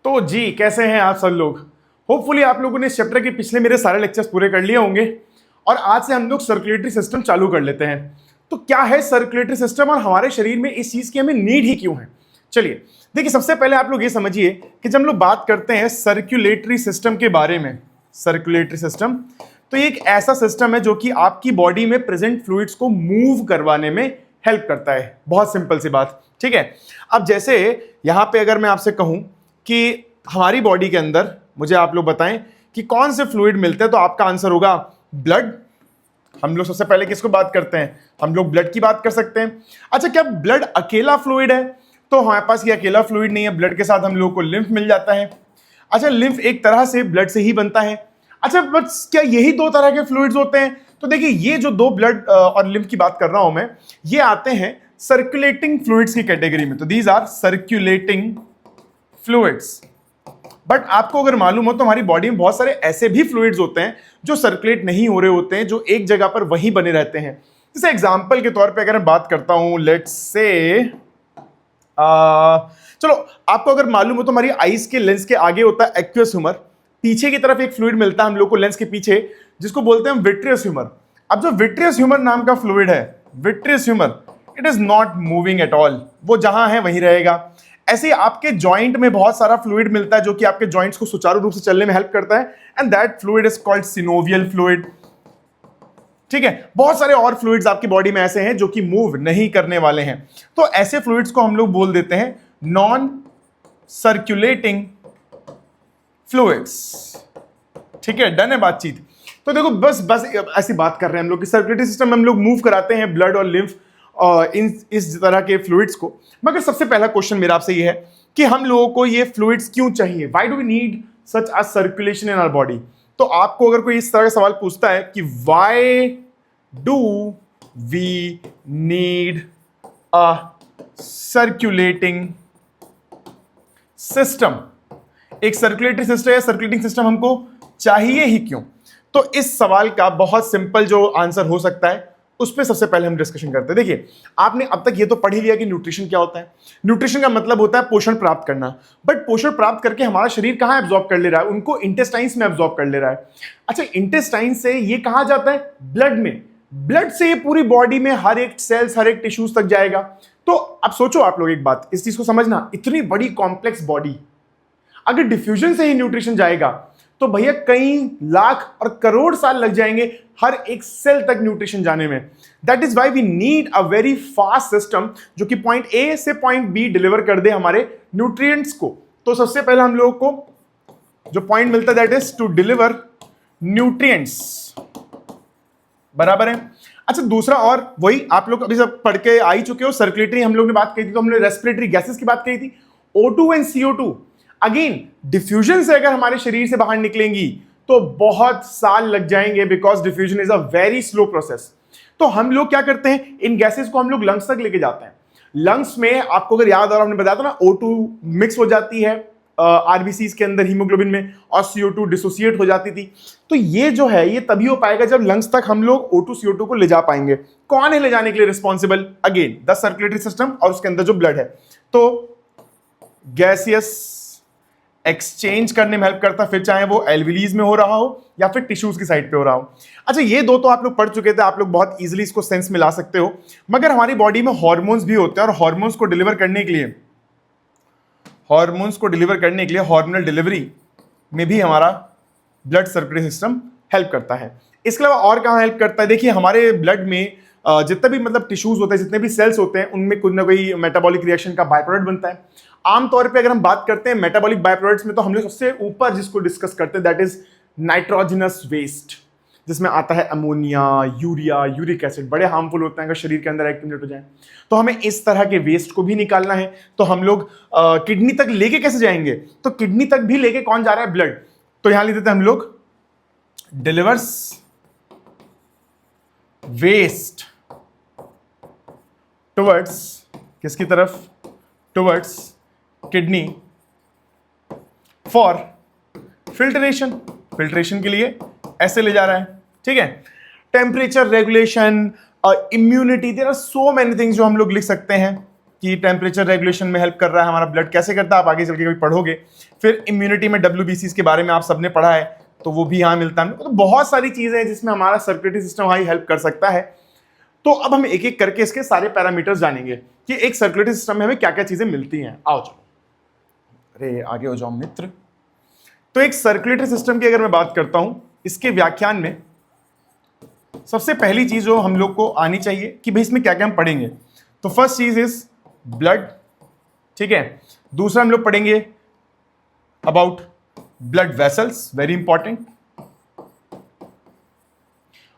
तो जी कैसे हैं आप सब लोग। होपफुली आप लोगों ने इस चैप्टर के पिछले मेरे सारे लेक्चर्स पूरे कर लिए होंगे और आज से हम लोग सर्कुलेटरी सिस्टम चालू कर लेते हैं। तो क्या है सर्कुलेटरी सिस्टम और हमारे शरीर में इस चीज की हमें नीड ही क्यों है। चलिए देखिए, सबसे पहले आप लोग ये समझिए कि जब हम लोग बात करते हैं सर्कुलेटरी सिस्टम के बारे में, सर्कुलेटरी सिस्टम तो ये एक ऐसा सिस्टम है जो कि आपकी बॉडी में प्रेजेंट फ्लूइड्स को मूव करवाने में हेल्प करता है। बहुत सिंपल सी बात, ठीक है। अब जैसे यहां पे अगर मैं आपसे कहूं कि हमारी बॉडी के अंदर मुझे आप लोग बताएं कि कौन से फ्लूइड मिलते हैं, तो आपका आंसर होगा ब्लड। हम लोग सबसे पहले किसको बात करते हैं, हम लोग ब्लड की बात कर सकते हैं। अच्छा, क्या ब्लड अकेला फ्लूइड है? तो हमारे पास ये अकेला फ्लूइड नहीं है। ब्लड के साथ हम लोग को लिम्फ मिल जाता है। अच्छा, लिम्फ एक तरह से ब्लड से ही बनता है। अच्छा, बस क्या यही दो तरह के फ्लूइड्स होते हैं? तो देखिए, ये जो दो ब्लड और लिम्फ की बात कर रहा हूं मैं, ये आते हैं सर्कुलेटिंग फ्लूइड्स की कैटेगरी में। तो these are circulating fluids. But आपको अगर मालूम हो तो हमारी बॉडी में बहुत सारे ऐसे भी फ्लूइड्स होते हैं जो सर्कुलेट नहीं हो रहे होते हैं, जो एक जगह पर वहीं बने रहते हैं। जैसे एग्जांपल के तौर पे अगर मैं बात करता हूं, लेट्स से चलो आपको अगर मालूम हो तो हमारी आईज के लेंस के आगे होता है एक्वियस ह्यूमर, पीछे की तरफ एक फ्लूइड मिलता है हम लोग को लेंस के पीछे, जिसको बोलते हैं विट्रियस ह्यूमर। अब जो विट्रियस ह्यूमर नाम का फ्लूइड है, vitreous humour, it is not moving at all, वो जहां है वहीं रहेगा। ऐसे आपके जॉइंट में बहुत सारा फ्लूइड मिलता है जो कि आपके जॉइंट्स को सुचारू रूप से चलने में हेल्प करता है, and that fluid is called synovial fluid. ठीक है, बहुत सारे और फ्लूइड्स आपकी बॉडी में ऐसे हैं जो कि मूव नहीं करने वाले हैं। तो ऐसे फ्लूइड्स को हम लोग बोल देते हैं नॉन सर्कुलेटिंग फ्लूइड्स। ठीक है, डन है बातचीत। तो देखो, बस ऐसी बात कर रहे हैं हम लोग कि सर्कुलेटरी सिस्टम में हम लोग मूव कराते हैं ब्लड और लिम्फ इस तरह के फ्लूइड्स को। मगर सबसे पहला क्वेश्चन मेरा आपसे ये है कि हम लोगों को ये फ्लूइड्स क्यों चाहिए, why do we need such a circulation in our body. तो आपको अगर कोई इस तरह का सवाल पूछता है कि why do we need a circulating system, एक सर्कुलेटरी सिस्टम या सर्कुलेटिंग सिस्टम हमको चाहिए ही क्यों, तो इस सवाल का बहुत सिंपल जो आंसर हो सकता है उस पर सबसे पहले हम डिस्कशन करते हैं। देखिए, आपने अब तक ये तो पढ़ ही लिया कि न्यूट्रिशन क्या होता है। न्यूट्रिशन का मतलब होता है पोषण प्राप्त करना। बट पोषण प्राप्त करके हमारा शरीर कहां एब्जॉर्ब कर ले रहा है, उनको इंटेस्टाइन्स में एब्जॉर्ब कर ले रहा है। अच्छा, इंटेस्टाइन से ये कहां जाता है, ब्लड में। ब्लड से ये पूरी बॉडी में हर एक सेल्स, हर एक टिश्यूज तक जाएगा। तो अब सोचो आप लोग एक बात, इस चीज को समझना, इतनी बड़ी कॉम्प्लेक्स बॉडी, अगर डिफ्यूजन से ही न्यूट्रिशन जाएगा तो भैया कई लाख और करोड़ साल लग जाएंगे हर एक सेल तक न्यूट्रिशन जाने में। That is why we need a very fast system जो कि पॉइंट ए से पॉइंट बी डिलीवर कर दे हमारे न्यूट्रिएंट्स को। तो सबसे पहले हम लोगों को जो पॉइंट मिलता है that is to deliver nutrients, बराबर है। अच्छा, दूसरा और वही आप लोग अभी सब पढ़ के आ ही चुके हो, सर्कुलेटरी हम लोग ने बात की थी, तो हमने रेस्पिरेटरी गैसेस की बात की थी, O2 and CO2। Again diffusion से अगर हमारे शरीर से बाहर निकलेंगी तो बहुत साल लग जाएंगे, because diffusion is a very slow process. तो हम लोग क्या करते हैं, इन गैसेस को हम लोग लंग्स तक लेके जाते हैं। लंग्स में आपको अगर याद आ रहा, हमने बताया था ना, O2 मिक्स हो जाती है आरबीसी के अंदर हीमोग्लोबिन में, और CO2 डिसोसिएट हो जाती थी। तो ये जो है ये तभी हो पाएगा जब लंग्स तक हम लोग O2 CO2 को ले जा पाएंगे। कौन है ले जाने के लिए responsible, again the circulatory system और उसके अंदर जो ब्लड है। तो गैसियस एक्सचेंज करने में हेल्प करता, फिर चाहे वो एल्विलीज में हो रहा हो या फिर टिश्यूज की साइड पे हो रहा हो। अच्छा, ये दो तो आप लोग पढ़ चुके थे, आप लोग बहुत इजीली इसको सेंस में ला सकते हो। मगर हमारी बॉडी में हार्मोन्स भी होते हैं, और हार्मोन्स को डिलीवर करने के लिए, हार्मोनल डिलीवरी में भी हमारा ब्लड सर्कुलेटरी सिस्टम हेल्प करता है। इसके अलावा और कहां हेल्प करता है, देखिए हमारे ब्लड में जितने भी मतलब टिश्यूज होते हैं, जितने भी सेल्स होते हैं, उनमें कुछ ना कोई मेटाबॉलिक रिएक्शन का बाय प्रोडक्ट बनता है। आमतौर पे अगर हम बात करते हैं मेटाबॉलिक बाय प्रोडक्ट्स में, तो हम लोग सबसे ऊपर जिसको डिस्कस करते हैं दैट इज नाइट्रोजनस वेस्ट, जिसमें आता है अमोनिया, यूरिया, यूरिक एसिड। बड़े हार्मफुल होते हैं अगर शरीर के अंदर एक्टिवेट हो जाए। तो हमें इस तरह के वेस्ट को भी निकालना है। तो हम लोग किडनी तक लेके कैसे जाएंगे, तो किडनी तक भी लेके कौन जा रहा है, ब्लड। तो यहां लिख देते हैं हम लोग डिलीवर्स वेस्ट टुवर्ड्स, किसकी तरफ, towards kidney for filtration, filtration के लिए ऐसे ले जा रहा है। ठीक है, temperature regulation, immunity, there are so many things जो हम लोग लिख सकते हैं कि टेम्परेचर रेगुलेशन में हेल्प कर रहा है, हमारा ब्लड कैसे करता है आप आगे चल के कभी पढ़ोगे। फिर इम्यूनिटी में WBCs के बारे में आप सबने पढ़ा है, तो वो भी यहाँ मिलता है। तो बहुत सारी चीजें हैं जिसमें हमारा सर्कुलेटरी सिस्टम हाई हेल्प कर सकता है। तो अब हम एक एक करके इसके सारे पैरामीटर्स जानेंगे कि एक सर्कुलेटरी सिस्टम में हमें क्या क्या चीजें मिलती हैं। आओ चलो, अरे आगे हो जाओ मित्र। तो एक सर्कुलेटरी सिस्टम की अगर मैं बात करता हूं, इसके व्याख्यान में सबसे पहली चीज जो हम लोग को आनी चाहिए कि भाई इसमें क्या क्या हम पढ़ेंगे। तो फर्स्ट चीज इज ब्लड, ठीक है। दूसरा हम लोग पढ़ेंगे about blood vessels, very important.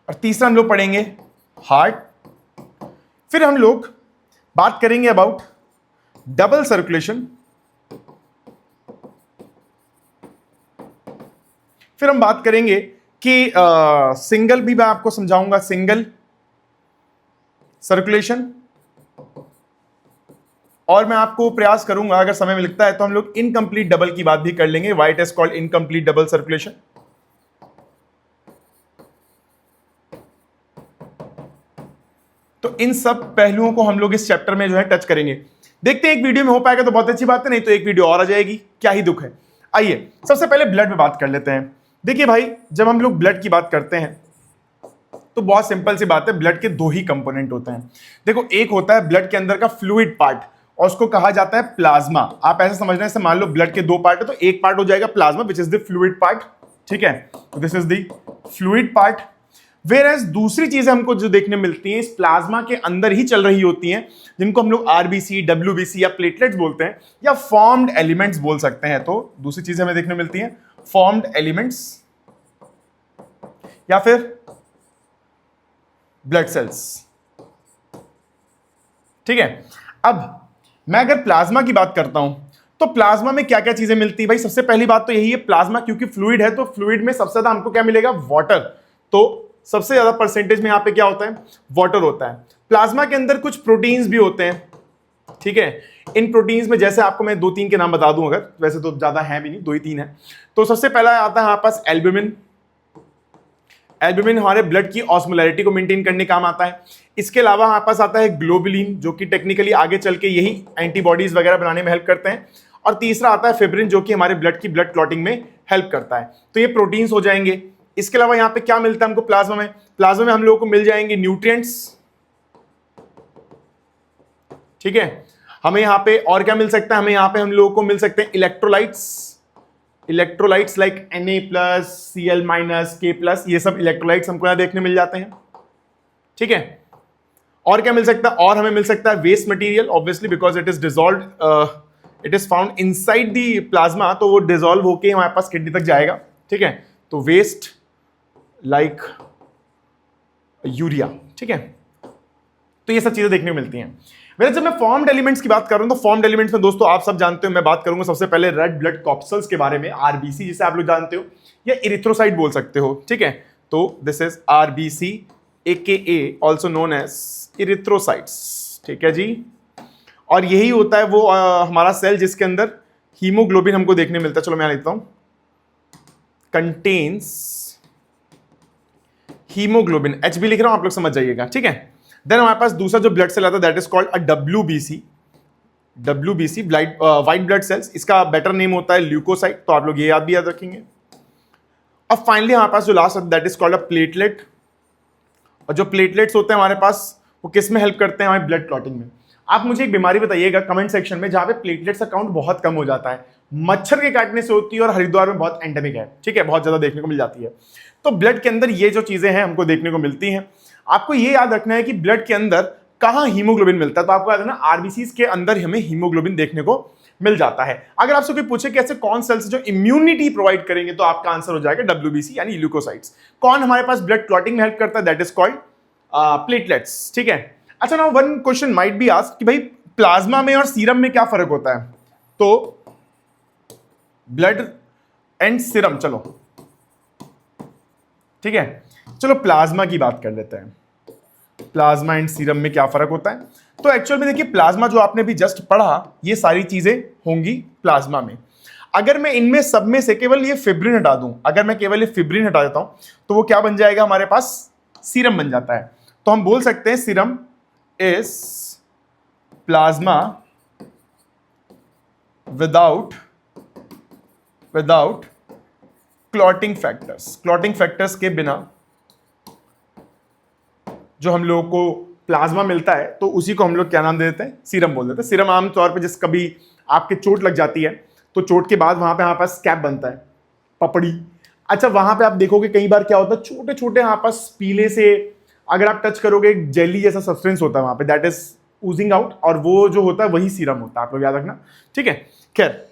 और तीसरा हम लोग पढ़ेंगे हार्ट। फिर हम लोग बात करेंगे अबाउट डबल सर्कुलेशन। फिर हम बात करेंगे कि सिंगल भी मैं आपको समझाऊंगा, सिंगल सर्कुलेशन। और मैं आपको प्रयास करूंगा अगर समय मिलता है तो हम लोग इनकम्प्लीट डबल की बात भी कर लेंगे, why it is called incomplete double circulation. तो इन सब पहलुओं को हम लोग इस चैप्टर में जो है टच करेंगे। देखते हैं एक वीडियो में हो पाएगा तो बहुत अच्छी बात है, नहीं तो एक वीडियो और आ जाएगी, क्या ही दुख है। आइए सबसे पहले ब्लड में बात कर लेते हैं। देखिए भाई, जब हम लोग ब्लड की बात करते हैं तो बहुत सिंपल सी बात है, ब्लड के दो ही कंपोनेंट होते हैं। देखो, एक होता है ब्लड के अंदर का फ्लूइड पार्ट और उसको कहा जाता है प्लाज्मा। आप ऐसे समझना है, मान लो ब्लड के दो पार्ट है तो एक पार्ट हो जाएगा plasma which is the fluid part, ठीक है। This is the fluid part. Where as दूसरी चीजें हमको जो देखने मिलती हैं इस प्लाज्मा के अंदर ही चल रही होती हैं, जिनको हम लोग आरबीसी, डब्ल्यूबीसी या प्लेटलेट्स बोलते हैं या फॉर्म्ड एलिमेंट्स बोल सकते हैं। तो दूसरी चीजें हमें देखने मिलती हैं फॉर्म्ड एलिमेंट्स या फिर ब्लड सेल्स, ठीक है। अब मैं अगर प्लाज्मा की बात करता हूं तो प्लाज्मा में क्या क्या चीजें मिलती है भाई। सबसे पहली बात तो यही है, प्लाज्मा क्योंकि फ्लूइड है तो फ्लूइड में सबसे ज्यादा हमको क्या मिलेगा, वाटर। तो सबसे ज्यादा परसेंटेज में यहां पे क्या होता है, वाटर होता है। प्लाज्मा के अंदर कुछ प्रोटीन्स भी होते हैं, ठीक है। इन प्रोटीन्स में जैसे आपको मैं 2-3 के नाम बता दूं, अगर वैसे तो ज्यादा है भी नहीं, 2 ही 3 है। तो सबसे पहला आता है हमारे पास एल्ब्यूमिन। एल्ब्यूमिन हमारे ब्लड की ऑस्मोलैरिटी को मेंटेन करने काम आता है। इसके अलावा हमारे पास आता है ग्लोबुलिन, जो कि टेक्निकली आगे चल के यही एंटीबॉडीज वगैरह बनाने में हेल्प करते हैं। और तीसरा आता है फिब्रिन, जो कि हमारे ब्लड की ब्लड क्लॉटिंग में हेल्प करता है। तो ये प्रोटीन्स हो जाएंगे। इसके अलावा यहाँ पे क्या मिलता है हमको प्लाज्मा में, प्लाज्मा में हम लोगों को मिल जाएंगे न्यूट्रिएंट्स, ठीक है। हमें यहाँ पे और क्या मिल सकता है, हमें यहाँ पे हम लोगों को मिल सकते हैं electrolytes like Na+, Cl-, K+, ये सब इलेक्ट्रोलाइट्स हमको यहाँ देखने मिल जाते हैं, ठीक है। और क्या मिल सकता है, और हमें मिल सकता है waste material, obviously because it is dissolved, it is found inside the plasma, तो वो डिसॉल्व होके हमारे पास किडनी तक जाएगा, ठीक है। तो वेस्ट लाइक यूरिया, ठीक है। तो ये सब चीजें देखने को मिलती हैं। वैसे जब मैं फॉर्म्ड एलिमेंट्स की बात कर रहा हूं तो फॉर्म्ड एलिमेंट्स में दोस्तों आप सब जानते हो, मैं बात करूंगा सबसे पहले रेड ब्लड कॉर्पसल्स के बारे में, आरबीसी जिसे आप लोग जानते हो, या इरिथ्रोसाइट बोल सकते हो, ठीक है। तो this is RBC AKA also known as erythrocytes, ठीक है जी। और यही होता है वो हमारा सेल जिसके अंदर हीमोग्लोबिन हमको देखने मिलता है। चलो मैं यहां लिखता हूं, कंटेन्स हीमोग्लोबिन, HB लिख रहा हूं, आप लोग समझ जाइएगा, ठीक है। देन हमारे पास दूसरा जो ब्लड सेल आता है that is called a WBC white blood cells. इसका बेटर नेम होता है ल्यूकोसाइट, तो आप लोग ये याद भी याद रखेंगे। अब फाइनली हमारे पास जो लास्ट आता है that is called a platelet. और जो प्लेटलेट्स होते हैं हमारे पास वो किस में हेल्प करते हैं, हमारे ब्लड क्लॉटिंग में। आप मुझे एक बीमारी बताइएगा कमेंट सेक्शन में जहां पे प्लेटलेट्स का काउंट बहुत कम हो जाता है। मच्छर के काटने से होती है और हरिद्वार में बहुत एंडेमिक है, ठीक है, बहुत ज्यादा देखने को मिल जाती है। तो ब्लड के अंदर ये जो चीजें हैं हमको देखने को मिलती हैं। आपको ये याद रखना है कि ब्लड के अंदर कहां हीमोग्लोबिन मिलता है, तो आपको याद है ना, आरबीसीज के अंदर हमें हीमोग्लोबिन देखने को मिल जाता है। अगर आपसे कोई पूछे कि ऐसे कौन सेल्स जो इम्यूनिटी प्रोवाइड करेंगे तो आपका आंसर हो जाएगा WBC यानी ल्यूकोसाइट्स। कौन हमारे पास ब्लड क्लॉटिंग में हेल्प करता है, दैट इज कॉल्ड प्लेटलेट्स, ठीक है। अच्छा, now one question might be asked कि भाई प्लाज्मा में और सीरम में क्या फर्क होता है। तो ब्लड एंड सीरम, चलो ठीक है, चलो प्लाज्मा की बात कर लेते हैं। प्लाज्मा एंड सीरम में क्या फर्क होता है। तो एक्चुअल में देखिए, प्लाज्मा जो आपने भी जस्ट पढ़ा, ये सारी चीजें होंगी प्लाज्मा में। अगर मैं इनमें सब में से केवल ये फिब्रिन हटा दूं, अगर मैं केवल ये फिब्रिन हटा देता हूं तो वो क्या बन जाएगा, हमारे पास सीरम बन जाता है। तो हम बोल सकते हैं serum is plasma without clotting factors के बिना जो हम लोगों को प्लाज्मा मिलता है, तो उसी को हम लोग क्या नाम दे देते हैं, सीरम बोल देते हैं। सीरम आमतौर पे जिस कभी आपके चोट लग जाती है तो चोट के बाद वहां पे हमारे पास कैप बनता है, पपड़ी। अच्छा, वहां पे आप देखोगे कई बार क्या होता है, छोटे छोटे हमारे पास पीले से अगर आप टच करोगे जेली जैसा सब्सटेंस होता है वहां पे, दैट इज ऊजिंग आउट, और वो जो होता है वही सीरम होता है, आप लोग याद रखना, ठीक है। खैर,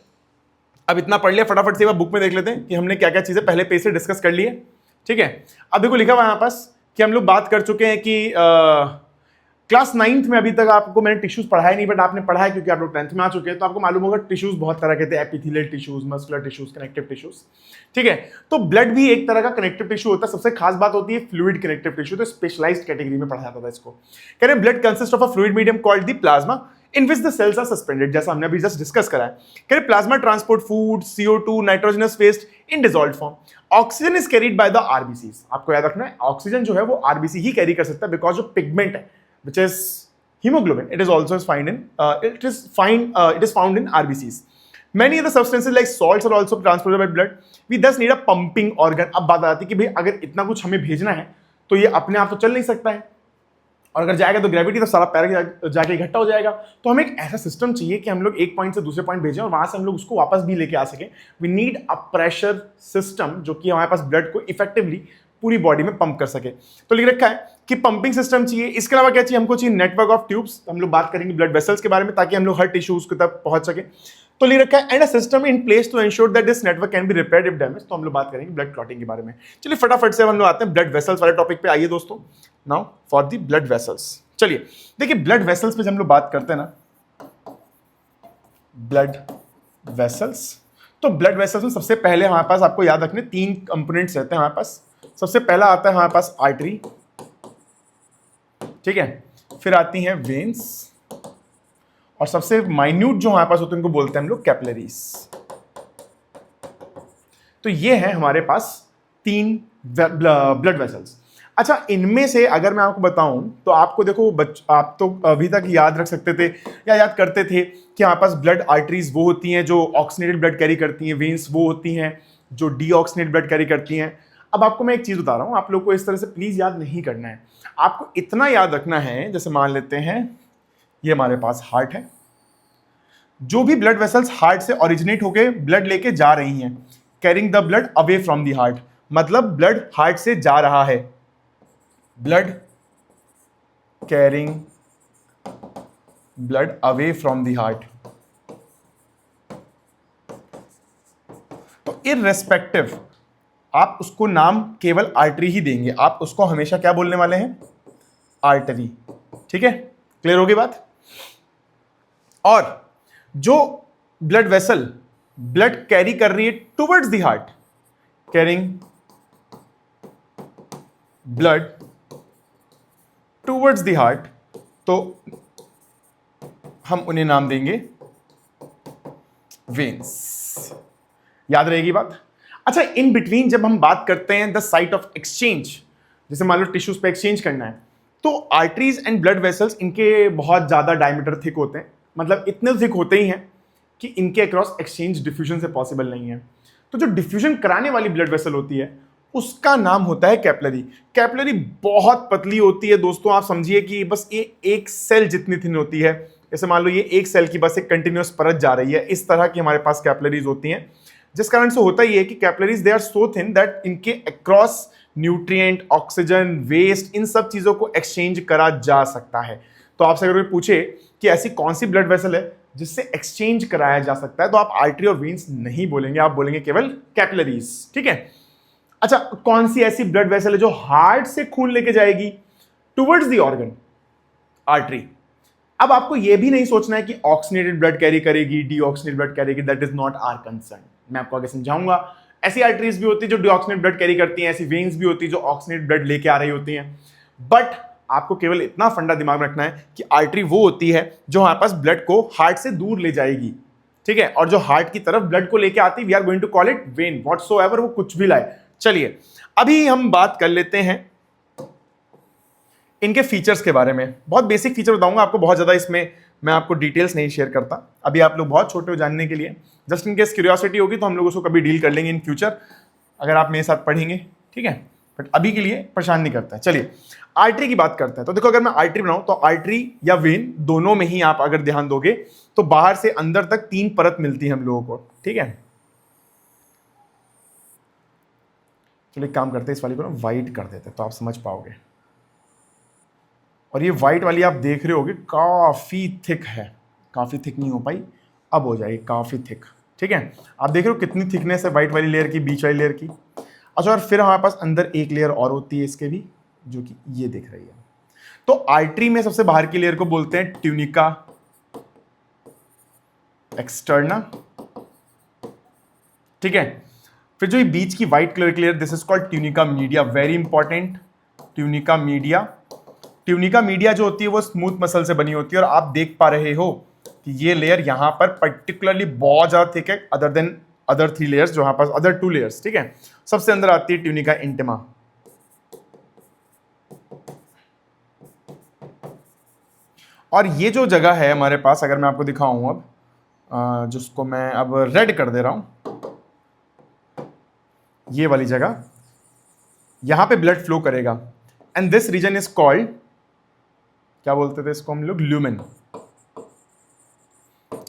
अब इतना पढ़ लिया, फटाफट से बुक में देख लेते हैं कि हमने क्या क्या चीजें पहले पेज से डिस्कस कर ली है, ठीक है। अब देखो लिखा हुआ है यहाँ पास कि हम लोग बात कर चुके हैं कि क्लास 9th में अभी तक आपको मैंने टिश्यूज पढ़ाया नहीं, बट आपने पढ़ा है क्योंकि आप लोग 10th में आ चुके हैं, तो आपको मालूम होगा टिश्यूज बहुत तरह के थे, epithelial tissues, muscular tissues, connective tissues, ठीक है। तो ब्लड भी एक तरह का कनेक्टिव टिश्यू होता है। सबसे खास बात होती है फ्लूइड कनेक्टिव टिश्यू, तो स्पेशलाइज्ड कैटेगरी में पढ़ा जाता था इसको। कह रहे blood consist of a fluid medium called the plasma in which the cells are suspended, जैसा हमने अभी जस्ट डिस्कस करा है। कह रहे plasma transport food, CO2, nitrogenous waste in dissolved form. Oxygen is carried by the RBCs. आपको याद रखना है ऑक्सीजन जो है वो आरबीसी ही कैरी कर सकता है, बिकॉज ऑफ पिगमेंट है which is hemoglobin. It is also found in RBCs. Many other substances like salts are also transported by blood. We thus need a pumping organ. अब बात आती है कि भाई अगर इतना कुछ हमें भेजना है तो ये अपने आप तो चल नहीं सकता है, और अगर जाएगा तो ग्रेविटी तो सारा पैर जाके इकट्ठा हो जाएगा। तो हमें एक ऐसा सिस्टम चाहिए कि हम लोग एक पॉइंट से दूसरे पॉइंट भेजें और वहां से हम लोग उसको वापस भी लेके आ सकें। We need a pressure system जो कि हमारे पास ब्लड को इफेक्टिवली पूरी बॉडी में पंप कर सके। तो लिख रखा है कि पंपिंग सिस्टम चाहिए। इसके अलावा क्या चाहिए हमको, चाहिए नेटवर्क ऑफ ट्यूब्स। हम लोग बात करेंगे ब्लड वेसल्स के बारे में ताकि हम लोग हर टिश्यूज की तक पहुंच सके। तो लिख रखा है and a system in place to ensure that this network can be repaired if damage. तो हम लोग बात करेंगे ब्लड क्लॉटिंग के बारे में। चलिए फटाफट से हम लोग आते हैं ब्लड वेसल्स वाले टॉपिक पे। आइए दोस्तों, now for the blood vessels. चलिए देखिए, ब्लड वेसल्स पे जब हम लोग बात करते हैं ना, ब्लड वेसल्स, तो ब्लड वेसल्स में सबसे पहले हमारे पास, आपको याद रखने, 3 कंपोनेंट्स रहते हैं हमारे पास। सबसे पहला आता है हमारे पास आर्टरी, ठीक है, फिर आती हैं वेन्स, और सबसे माइन्यूट जो हमारे पास होते हैं उनको बोलते हैं हम लोग कैपिलरीज। तो ये है हमारे पास 3 ब्लड वेसल्स। अच्छा, इनमें से अगर मैं आपको बताऊं तो आपको देखो, आप तो अभी तक याद रख सकते थे या याद करते थे कि हमारे पास ब्लड आर्टरीज वो होती हैं जो ऑक्सीनेटेड ब्लड कैरी करती हैं, वेन्स वो होती हैं जो डीऑक्सीनेटेड ब्लड कैरी करती हैं। अब आपको मैं एक चीज बता रहा हूं, आप लोग को इस तरह से प्लीज याद नहीं करना है। आपको इतना याद रखना है, जैसे मान लेते हैं ये हमारे पास हार्ट है, जो भी ब्लड वेसल्स हार्ट से ओरिजिनेट होके ब्लड लेके जा रही हैं, carrying the blood away from the heart, मतलब ब्लड हार्ट से जा रहा है, blood carrying blood away from the heart. तो इररेस्पेक्टिव आप उसको नाम केवल आर्टरी ही देंगे, आप उसको हमेशा क्या बोलने वाले हैं, आर्टरी, ठीक है, क्लियर होगी बात। और जो ब्लड वेसल ब्लड कैरी कर रही है towards the heart, carrying blood towards the heart, तो हम उन्हें नाम देंगे वेन्स। याद रहेगी बात। अच्छा, इन बिटवीन जब हम बात करते हैं द साइट ऑफ एक्सचेंज, जैसे मान लो टिश्यूज पे एक्सचेंज करना है, तो आर्टरीज एंड ब्लड वेसल्स इनके बहुत ज्यादा डायमीटर थिक होते हैं, मतलब इतने थिक होते ही हैं कि इनके अक्रॉस एक्सचेंज डिफ्यूजन से पॉसिबल नहीं है। तो जो डिफ्यूजन कराने वाली ब्लड वेसल होती है उसका नाम होता है कैपिलरी। कैपिलरी बहुत पतली होती है दोस्तों, आप समझिए कि बस ये एक सेल जितनी थिन होती है। जैसे मान लो ये एक सेल की बस एक कंटिन्यूअस परत जा रही है, इस तरह की हमारे पास कैपिलरीज होती हैं, जिस कारण से होता ही है कि capillaries they are so thin that इनके अक्रॉस न्यूट्रिएंट, ऑक्सीजन, वेस्ट, इन सब चीजों को एक्सचेंज करा जा सकता है। तो आपसे अगर कोई पूछे कि ऐसी कौन सी ब्लड वेसल है जिससे एक्सचेंज कराया जा सकता है, तो आप आर्टरी और वेन्स नहीं बोलेंगे, आप बोलेंगे केवल कैपिलरीज, ठीक है। अच्छा, कौन सी ऐसी ब्लड वेसल है जो हार्ट से खून लेके जाएगी टुवर्ड्स द ऑर्गन, आर्टरी। अब आपको यह भी नहीं सोचना है कि ऑक्सीनेटेड ब्लड कैरी करेगी, डीऑक्सीनेटेड ब्लड कैरी करेगी, that is not our concern. मैं आपको आगे समझाऊंगा। ऐसी आर्टरीज भी होती है जो डीऑक्सीनेटेड ब्लड कैरी करती हैं, ऐसी वेन्स भी होती है जो ऑक्सीनेटेड ब्लड लेके आ रही होती हैं। बट आपको केवल इतना फंडा दिमाग में रखना है कि आर्टरी वो होती है जो हमारे पास ब्लड को हार्ट से दूर ले जाएगी, ठीक है, और जो हार्ट की तरफ ब्लड को लेके आती है, we are going to call it vein, whatsoever वो कुछ भी लाए। चलिए अभी हम बात कर लेते हैं इनके फीचर्स के बारे में। बहुत बेसिक फीचर बताऊंगा आपको, बहुत ज्यादा इसमें मैं आपको डिटेल्स नहीं शेयर करता, अभी आप लोग बहुत छोटे हो जानने के लिए, जस्ट इन केस क्यूरियोसिटी होगी तो हम लोग उसको कभी डील कर लेंगे इन फ्यूचर अगर आप मेरे साथ पढ़ेंगे, ठीक है। बट अभी के लिए परेशान नहीं करता है। चलिए आर्टरी की बात करते हैं। तो देखो अगर मैं आर्टरी बनाऊं तो आर्टरी या वेन दोनों में ही आप अगर ध्यान दोगे तो बाहर से अंदर तक 3 परत मिलती है हम लोगों को, ठीक है। चलिए एक काम करते हैं, इस वाली को ना वाइट कर देते हैं तो आप समझ पाओगे। और ये वाइट वाली आप देख रहे होगे काफी थिक है, काफी थिक नहीं हो पाई, अब हो जाएगी काफी थिक, ठीक है। आप देख रहे हो कितनी थिकनेस है वाइट वाली लेयर की, बीच वाली लेयर की। अच्छा और फिर हमारे पास अंदर एक लेयर और होती है इसके भी, जो कि ये दिख रही है। तो आर्टरी में सबसे बाहर की लेयर को बोलते हैं ट्यूनिका एक्सटर्ना, ठीक है। फिर जो ये बीच की व्हाइट कलर की layer, this is called tunica media, very important, tunica media. Tunica media जो होती है वो स्मूथ मसल से बनी होती है और आप देख पा रहे हो कि ये लेयर यहां पर पर्टिकुलरली बहुत ज्यादा थिक है अदर देन अदर 3 लेयर्स, जो यहां पास अदर 2 लेयर्स, ठीक है। सबसे अंदर आती है ट्यूनिका इंटिमा। और ये जो जगह है हमारे पास, अगर मैं आपको दिखाऊं अब, जिसको मैं अब रेड कर दे रहा हूं, ये वाली जगह, यहां पे ब्लड फ्लो करेगा and this region is called, क्या बोलते थे इसको हम लोग, ल्यूमेन,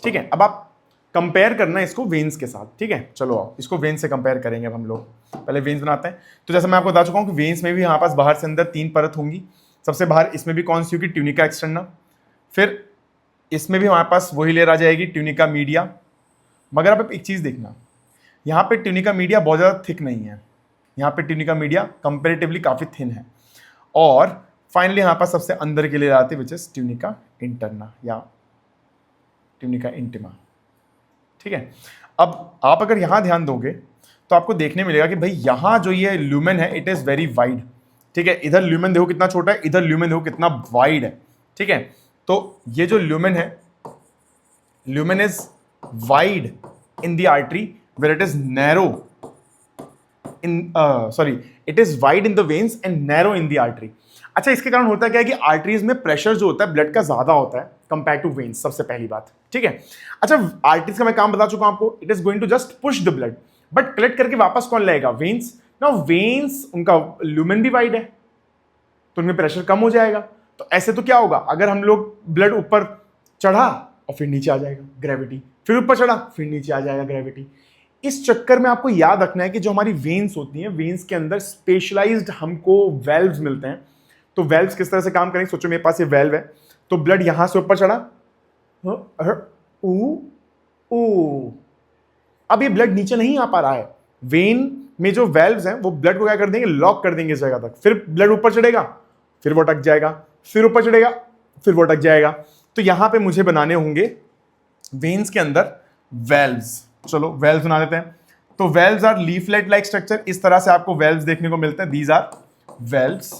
ठीक है। अब आप कंपेयर करना इसको वेन्स के साथ, ठीक है। चलो आओ इसको वेन्स से कंपेयर करेंगे अब हम लोग, पहले वेन्स बनाते हैं। तो जैसे मैं आपको बता चुका हूं कि वेन्स में भी हमारे पास बाहर से अंदर 3 परत होंगी। सबसे बाहर इसमें भी कौन सी होगी, ट्यूनिका एक्सटर्ना। फिर इसमें भी हमारे पास वही लेयर आ जाएगी, ट्यूनिका मीडिया। मगर आप एक चीज देखना, यहाँ पे ट्यूनिका मीडिया बहुत ज्यादा थिक नहीं है, यहाँ पे ट्यूनिका मीडिया कंपेरेटिवली काफी थिन है। और फाइनली यहाँ पास सबसे अंदर के लिए आती है विच इज ट्यूनिका इंटरना या ट्यूनिका इंटिमा, ठीक है। अब आप अगर यहां ध्यान दोगे तो आपको देखने मिलेगा कि भाई यहां जो ये ल्यूमेन है इट इज वेरी वाइड, ठीक है। इधर ल्यूमेन देखो कितना छोटा है, इधर ल्यूमेन देखो कितना वाइड है, ठीक है। तो ये जो ल्यूमेन है, lumen is wide in the artery where it is narrow in it is wide in the veins and narrow in the artery. अच्छा इसके कारण होता क्या है कि आर्टरीज में प्रेशर जो होता है ब्लड का ज्यादा होता है कंपेयर टू वेन्स, सबसे पहली बात, ठीक है। अच्छा आर्टरीज का मैं काम बता चुका हूं आपको, it is going to just push the blood, but collect करके वापस कौन लाएगा, वेन्स। नाउ वेन्स उनका ल्यूमेन भी वाइड है तो उनमें प्रेशर कम हो जाएगा। तो ऐसे तो क्या होगा, अगर हम लोग ब्लड ऊपर चढ़ा और फिर नीचे आ जाएगा ग्रेविटी, फिर ऊपर चढ़ा फिर नीचे आ जाएगा ग्रेविटी। इस चक्कर में आपको याद रखना है कि जो हमारी वेन्स होती हैं, वेन्स के अंदर स्पेशलाइज्ड हमको वेल्व्स मिलते हैं। तो वेल्व्स किस तरह से काम करेंगे, सोचो मेरे पास ये वेल्व है, तो ब्लड यहां से ऊपर चढ़ा, अब ये ब्लड नीचे नहीं आ पा रहा है, वेन में जो वेल्व्स हैं वो ब्लड को क्या कर देंगे, लॉक कर देंगे इस जगह तक। फिर ब्लड ऊपर चढ़ेगा, फिर वो अटक जाएगा, फिर ऊपर चढ़ेगा, फिर वो अटक जाएगा। तो यहां पे मुझे बनाने होंगे वेन्स के अंदर वेल्व्स। चलो वेल्व्स बना लेते हैं। तो valves are leaflet like structure, इस तरह से आपको वेल्व्स देखने को मिलते हैं, दीज आर वेल्व्स।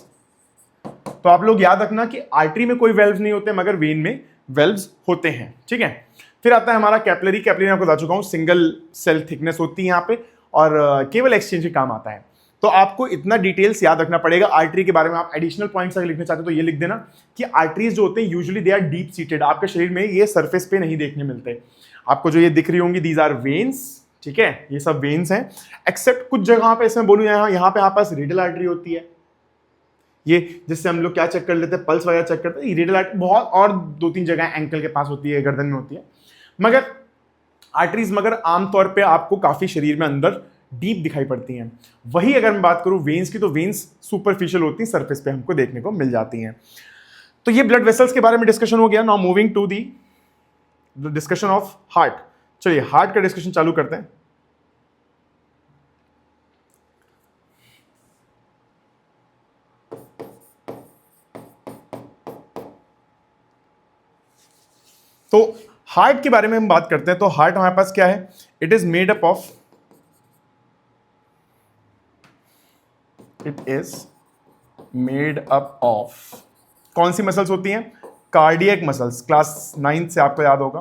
तो आप लोग याद रखना कि आर्टरी में कोई वेल्व्स नहीं होते मगर वेन में वेल्व्स होते हैं, ठीक है। फिर आता है हमारा कैपिलरी। कैपिलरी आपको बता चुका हूं सिंगल सेल थिकनेस होती है यहाँ पे और केवल एक्सचेंज के काम आता है। तो आपको इतना डिटेल्स याद रखना पड़ेगा आर्टरी के बारे में। आप एडिशनल पॉइंट्स अगर लिखना चाहते हो तो ये लिख देना कि आर्टरीज जो होते हैं usually they are deep seated, आपके शरीर में ये सरफेस पे नहीं देखने मिलते। आपको जो ये दिख रही होंगी दीज आर वेन्स, ठीक है, ये सब वेन्स हैं, एक्सेप्ट कुछ जगह पे इसमें बोलूं यहाँ पे पास रेडियल आर्टरी होती है, ये जिससे हम लोग क्या चेक कर लेते हैं, पल्स वगैरह चेक करते हैं। रेडियल आर्टरी बहुत और 2-3 जगह एंकल के पास होती है, गर्दन में होती है, मगर आर्टरीज मगर आमतौर पे आपको काफी शरीर में अंदर डीप दिखाई पड़ती हैं। वही अगर मैं बात करूं वेन्स की, तो वेन्स सुपरफिशियल होती हैं, सरफेस पे हमको देखने को मिल जाती हैं। तो ये ब्लड वेसल्स के बारे में डिस्कशन हो गया। Now moving to the discussion of heart. चलिए हार्ट का डिस्कशन चालू करते हैं। तो हार्ट के बारे में हम बात करते हैं। तो हार्ट हमारे पास क्या है, it is made up of, it is made up of कौन सी मसल्स होती हैं, कार्डियक मसल्स। क्लास 9 से आपको याद होगा,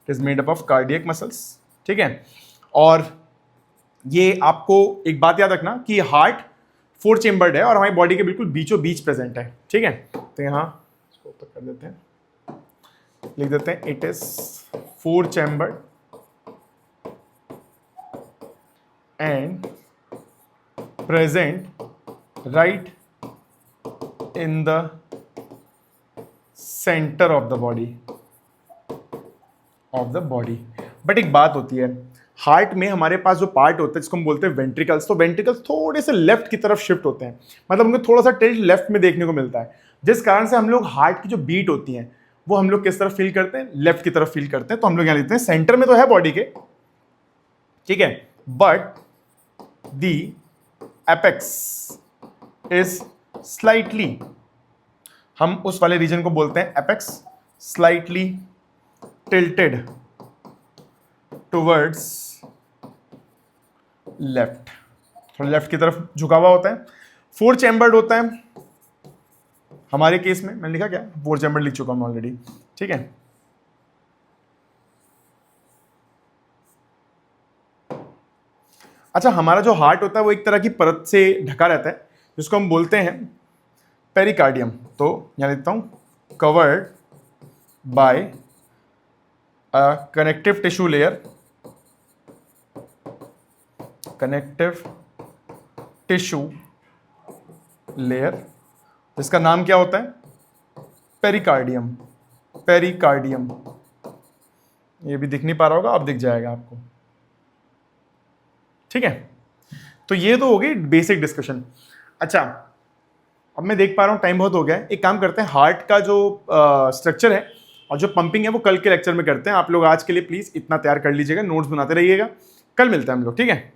it is made up of cardiac muscles, ठीक है। और ये आपको एक बात याद रखना कि हार्ट 4 चेम्बर्ड है और हमारी बॉडी के बिल्कुल बीचों बीच प्रेजेंट है, ठीक है। तो यहां इसको ऊपर कर देते हैं। लिख देते हैं it is 4 chambered and present right in the centre of the body. But एक बात होती है, हार्ट में हमारे पास जो पार्ट होता है जिसको हम बोलते हैं वेंट्रिकल्स, तो वेंट्रिकल्स थोड़े से लेफ्ट की तरफ शिफ्ट होते हैं, मतलब उनको थोड़ा सा टिल्ट लेफ्ट में देखने को मिलता है, जिस कारण से हम लोग हार्ट की जो बीट होती है वो हम लोग किस तरफ फील करते हैं, लेफ्ट की तरफ फील करते हैं। तो हम लोग यहां लिखते हैं सेंटर में तो है बॉडी के, ठीक है, but the apex is slightly, हम उस वाले रीजन को बोलते हैं apex, slightly tilted towards left, थोड़ा लेफ्ट की तरफ झुका हुआ होता है। 4 चैम्बर्ड होता है हमारे केस में, मैंने लिखा क्या 4 चैम्बर्ड लिख चुका हूं ऑलरेडी, ठीक है। अच्छा, हमारा जो हार्ट होता है वो एक तरह की परत से ढका रहता है जिसको हम बोलते हैं पेरिकार्डियम। तो यहां लिखता हूं covered by a connective tissue layer, connective tissue layer, जिसका नाम क्या होता है, पेरिकार्डियम। पेरिकार्डियम, ये भी दिख नहीं पा रहा होगा, अब दिख जाएगा आपको, ठीक है। तो ये तो हो गई बेसिक डिस्कशन। अच्छा, अब मैं देख पा रहा हूं टाइम बहुत हो गया है, एक काम करते हैं, हार्ट का जो स्ट्रक्चर है और जो पंपिंग है वो कल के लेक्चर में करते हैं। आप लोग आज के लिए प्लीज इतना तैयार कर लीजिएगा, नोट्स बनाते रहिएगा, कल मिलते हैं हम लोग, ठीक है।